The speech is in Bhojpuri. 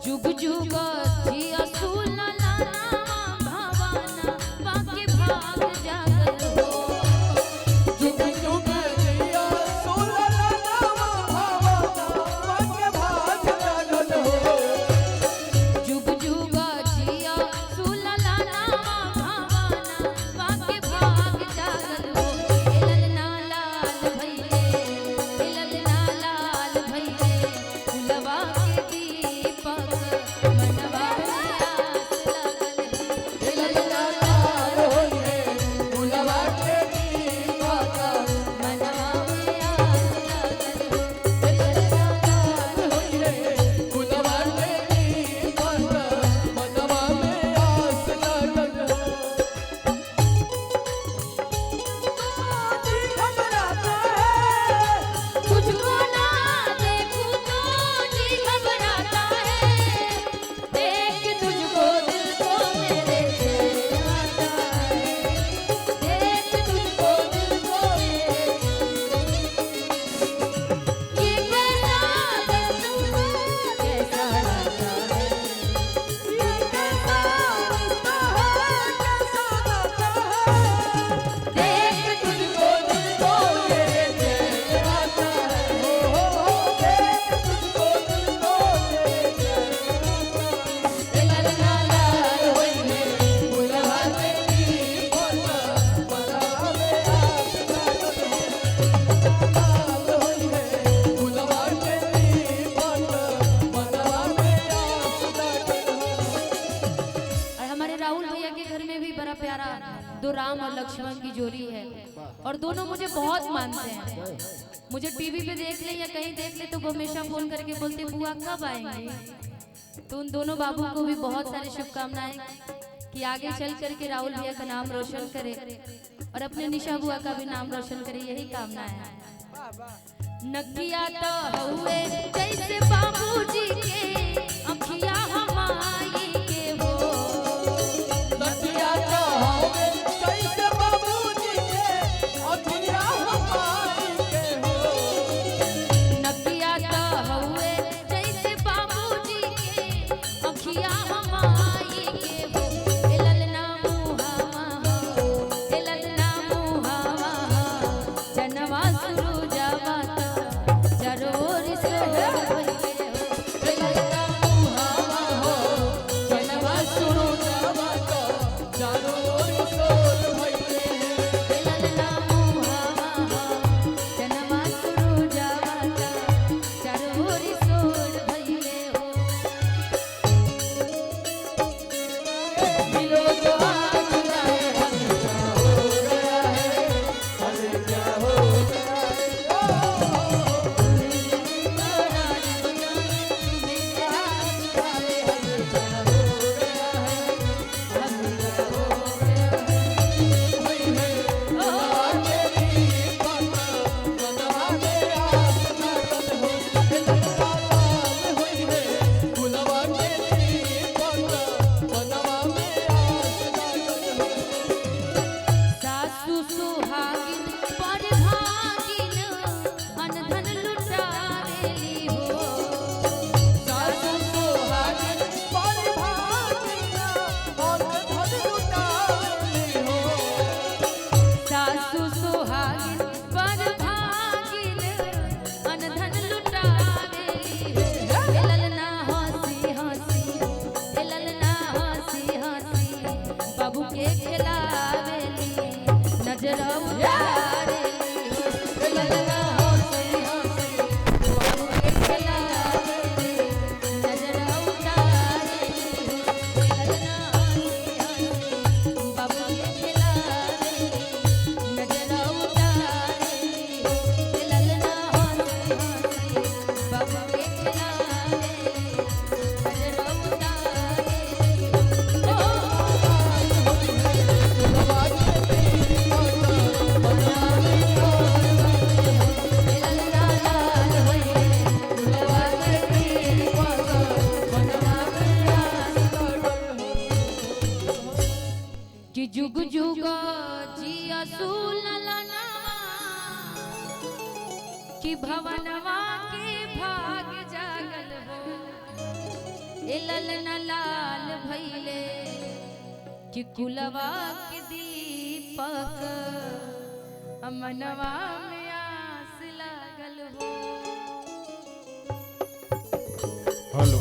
जुग जुग जिया सुलला भावना बाके भाग जागल हो। जुग जुग जिया सुलला भावना बाके भाग जागल हो। जुग जुग जिया सुलला भावना बाके भाग जागल हो। ललना लाल भैले ललना लाल भैले फुलवा के दीपक मनवा में आस लगल है। ललना लाल होइले फुलवा के दीपक मनवा में आस लगल है। ललना लाल होइले फुलवा के दीपक मनवा में आस लागल हो। जी घबराता है तुझको ना देखूं तो जी घबराता है। देख तुझको दिल को मेरे चैन आता है। देख तुझको दिल को मेरे ये कैसा लगता है। ये कैसा लगता है कैसा लगता है। देख तुझको दिल को मेरे चैन आता है हो देख तुझको दिल को मेरे चैन आता है। ललना लाल होइले फुलवा के दीपक मनवा में आस लागल हो। लाल होइले फुलवा के दीपक मनवा में आस लागल हो। और हमारे राहुल भैया के घर में भी बड़ा प्यारा दो राम और लक्ष्मण की जोड़ी है और दोनों मुझे बहुत मानते हैं। मुझे टीवी पे देख ले या कहीं देख ले तो वो हमेशा फोन करके बोलते बुआ कब आएंगे। तो उन दोनों बाबू को भी बहुत सारी शुभकामनाएं कि आगे चल करके राहुल भैया का नाम रोशन करे और अपने निशा बुआ का भी नाम रोशन करे, यही कामना है। नकिया तो हुए जैसे बाबूजी के अखिया हमारी के हो। नदिया का होवे कैसे बाबूजी के अखिया हमारी के हो। नकिया तो हुए जैसे बाबूजी के अखिया हमारी के हो। ललना मुहावा हो ललना मुहावा हो जनवा सुरु जावा जरूर से भइले हो। ललना मुहावा हो जनवा शुरू जावा तो जरूर सोल भइले। ललना मुहावा हो जनवा सुरु जावा जरूर सोर भइले हो। दिलो जो आज जाए हल क्या हो गया है हल क्या हो गया है। सासु सुहागिन पर भागिन अनधन लुटावेली हो। सासु सुहागिन पर भागिन अनधन लुटावेली हो। सासु सुहागिन पर भागिन अनधन लुटावेली हो। ललना हंसी हंसी ललना हंसी हंसी बाबू के खिलावेली नजर उतारेली हो। ललना हंसी हंसी बाबू के खिलावेली नजर उतारेली हो। ललना हंसी हंसी बाबू के खिलावेली नजर उतारेली हो। ललना हंसी हंसी बाबू के खिलावेली नजर उतारेली हो। ललना लाल होइले फुलवा के दीपक मनवा में आस कि जुग जुग जिया सुललना कि भवनवा के भाग जागल हो। ए ललना लाल भैले कि कुलवा के दीपक अमनवा में आस लागल हो। हेलो